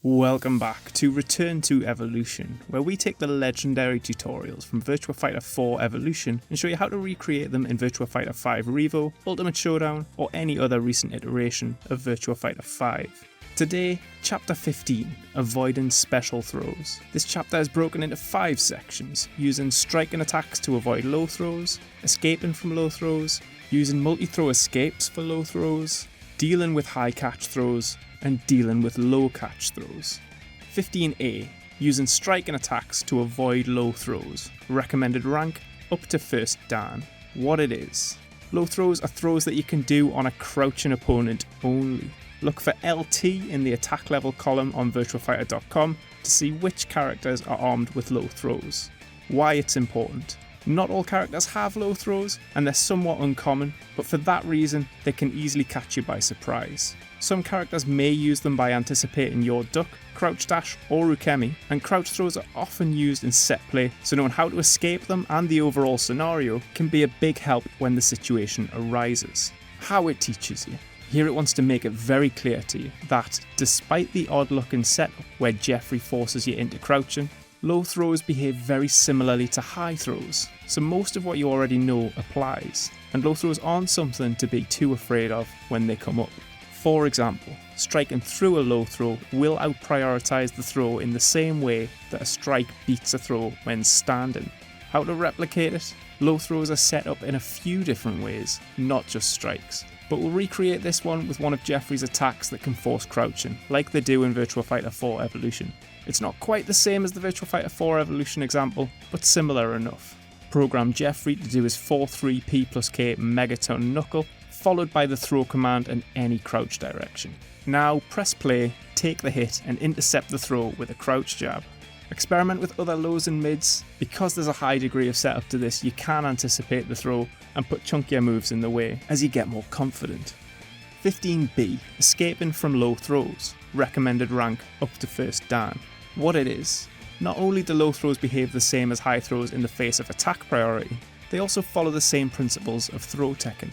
Welcome back to Return to Evolution, where we take the legendary tutorials from Virtua Fighter 4 Evolution and show you how to recreate them in Virtua Fighter 5 r.e.v.o, Ultimate Showdown, or any other recent iteration of Virtua Fighter 5. Today, Chapter 15, Avoiding Special Throws. This chapter is broken into 5 sections, using striking attacks to avoid low throws, escaping from low throws, using multi-throw escapes for low throws, dealing with high catch throws, and dealing with low catch throws. 15A, using striking attacks to avoid low throws. Recommended rank, up to first dan. What it is. Low throws are throws that you can do on a crouching opponent only. Look for LT in the attack level column on virtuafighter.com to see which characters are armed with low throws. Why it's important. Not all characters have low throws, and they're somewhat uncommon, but for that reason, they can easily catch you by surprise. Some characters may use them by anticipating your duck, crouch dash, or ukemi, and crouch throws are often used in set play, so knowing how to escape them and the overall scenario can be a big help when the situation arises. How it teaches you. Here it wants to make it very clear to you that, despite the odd looking setup where Jeffrey forces you into crouching, low throws behave very similarly to high throws, so most of what you already know applies, and low throws aren't something to be too afraid of when they come up. For example, striking through a low throw will out-prioritise the throw in the same way that a strike beats a throw when standing. How to replicate it? Low throws are set up in a few different ways, not just strikes. But we'll recreate this one with one of Jeffrey's attacks that can force crouching, like they do in Virtua Fighter 4 Evolution. It's not quite the same as the Virtua Fighter 4 Evolution example, but similar enough. Program Jeffrey to do his 4-3 P+K Megaton Knuckle, followed by the throw command and any crouch direction. Now press play, take the hit and intercept the throw with a crouch jab. Experiment with other lows and mids. Because there's a high degree of setup to this, you can anticipate the throw and put chunkier moves in the way as you get more confident. 15B, escaping from low throws. Recommended rank up to first dan. What it is. Not only do low throws behave the same as high throws in the face of attack priority, they also follow the same principles of throw teching.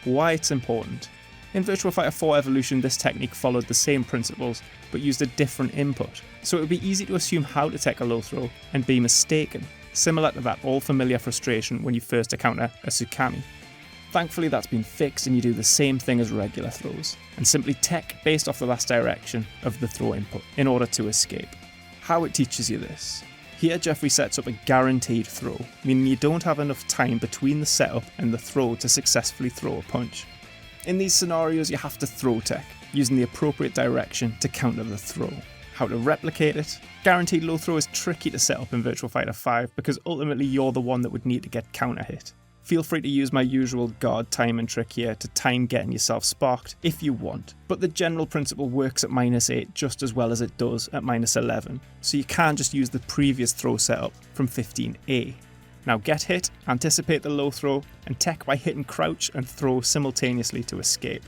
Why it's important. In Virtua Fighter 4 Evolution, this technique followed the same principles, but used a different input, so it would be easy to assume how to tech a low throw and be mistaken, similar to that all-familiar frustration when you first encounter a Tsukami. Thankfully that's been fixed and you do the same thing as regular throws, and simply tech based off the last direction of the throw input in order to escape. How it teaches you this. Here Jeffrey sets up a guaranteed throw, meaning you don't have enough time between the setup and the throw to successfully throw a punch. In these scenarios you have to throw tech, using the appropriate direction to counter the throw. How to replicate it? Guaranteed low throw is tricky to set up in Virtua Fighter 5 because ultimately you're the one that would need to get counter hit. Feel free to use my usual guard timing trick here to time getting yourself sparked if you want, but the general principle works at -8 just as well as it does at -11, so you can just use the previous throw setup from 15A. Now get hit, anticipate the low throw, and tech by hitting crouch and throw simultaneously to escape.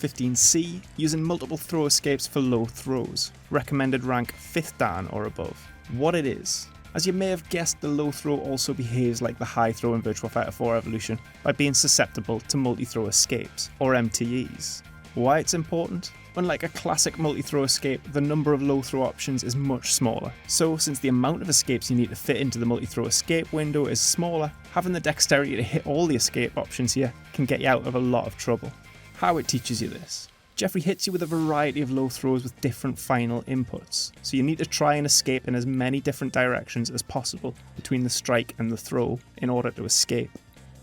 15C, using multiple throw escapes for low throws. Recommended rank 5th dan or above. What it is. As you may have guessed, the low throw also behaves like the high throw in Virtua Fighter 4 Evolution by being susceptible to multi-throw escapes, or MTEs. Why it's important? Unlike a classic multi-throw escape, the number of low throw options is much smaller. So, since the amount of escapes you need to fit into the multi-throw escape window is smaller, having the dexterity to hit all the escape options here can get you out of a lot of trouble. How it teaches you this. Jeffrey hits you with a variety of low throws with different final inputs, so you need to try and escape in as many different directions as possible between the strike and the throw in order to escape.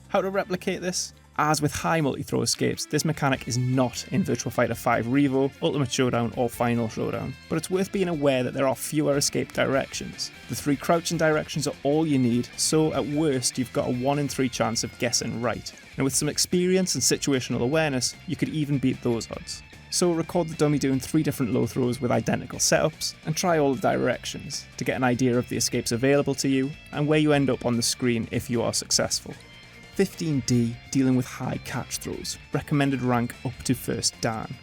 How to replicate this? As with high multi-throw escapes, this mechanic is not in Virtua Fighter 5 r.e.v.o, Ultimate Showdown or Final Showdown, but it's worth being aware that there are fewer escape directions. The 3 crouching directions are all you need, so at worst you've got a 1 in 3 chance of guessing right. And with some experience and situational awareness, you could even beat those odds. So record the dummy doing 3 different low throws with identical setups, and try all the directions to get an idea of the escapes available to you, and where you end up on the screen if you are successful. 15D, dealing with high catch throws. Recommended rank up to first dan.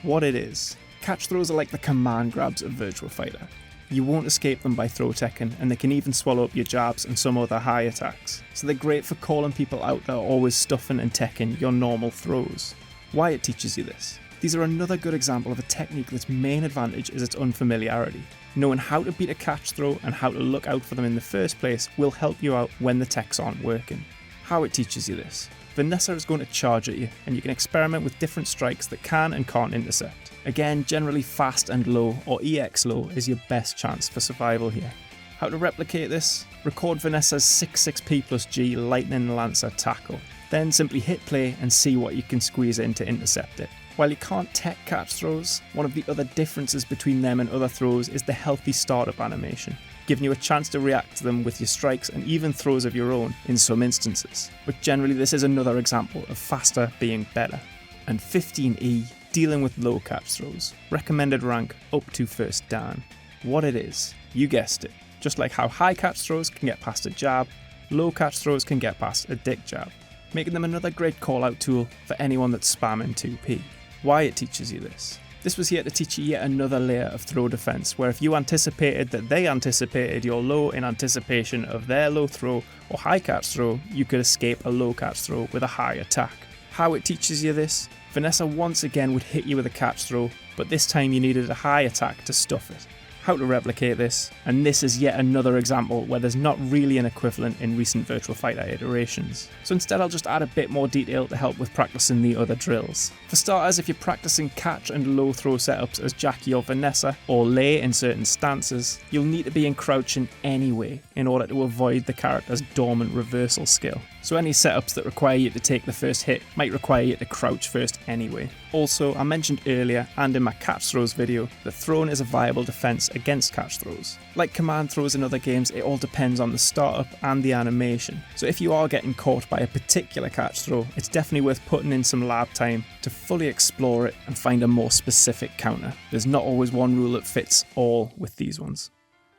What it is. Catch throws are like the command grabs of Virtua Fighter. You won't escape them by throw teching, and they can even swallow up your jabs and some other high attacks. So they're great for calling people out that are always stuffing and teching your normal throws. Why it teaches you this. These are another good example of a technique that's main advantage is its unfamiliarity. Knowing how to beat a catch throw and how to look out for them in the first place will help you out when the techs aren't working. How it teaches you this. Vanessa is going to charge at you, and you can experiment with different strikes that can and can't intercept. Again, generally fast and low, or EX low, is your best chance for survival here. How to replicate this? Record Vanessa's 6-6P plus G Lightning Lancer tackle. Then simply hit play and see what you can squeeze in to intercept it. While you can't tech catch throws, one of the other differences between them and other throws is the healthy startup animation, giving you a chance to react to them with your strikes and even throws of your own in some instances. But generally this is another example of faster being better. And 15E, dealing with low catch throws. Recommended rank up to first dan. What it is, you guessed it. Just like how high catch throws can get past a jab, low catch throws can get past a dick jab, making them another great call out tool for anyone that's spamming 2P. Why it teaches you this. This was here to teach you yet another layer of throw defense, where if you anticipated that they anticipated your low in anticipation of their low throw or high catch throw, you could escape a low catch throw with a high attack. How it teaches you this? Vanessa once again would hit you with a catch throw, but this time you needed a high attack to stuff it. How to replicate this, and this is yet another example where there's not really an equivalent in recent Virtua Fighter iterations. So instead I'll just add a bit more detail to help with practicing the other drills. For starters, if you're practicing catch and low throw setups as Jackie or Vanessa, or Lei in certain stances, you'll need to be in crouching anyway in order to avoid the character's dormant reversal skill. So any setups that require you to take the first hit might require you to crouch first anyway. Also, I mentioned earlier and in my catch throws video that throwing is a viable defense against catch throws. Like command throws in other games, it all depends on the startup and the animation. So if you are getting caught by a particular catch throw, it's definitely worth putting in some lab time to fully explore it and find a more specific counter. There's not always one rule that fits all with these ones.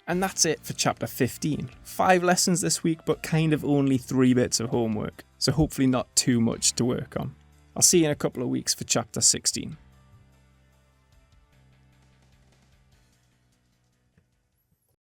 And that's it for chapter 15. 5 lessons this week, but kind of only 3 bits of homework, so hopefully not too much to work on. I'll see you in a couple of weeks for chapter 16.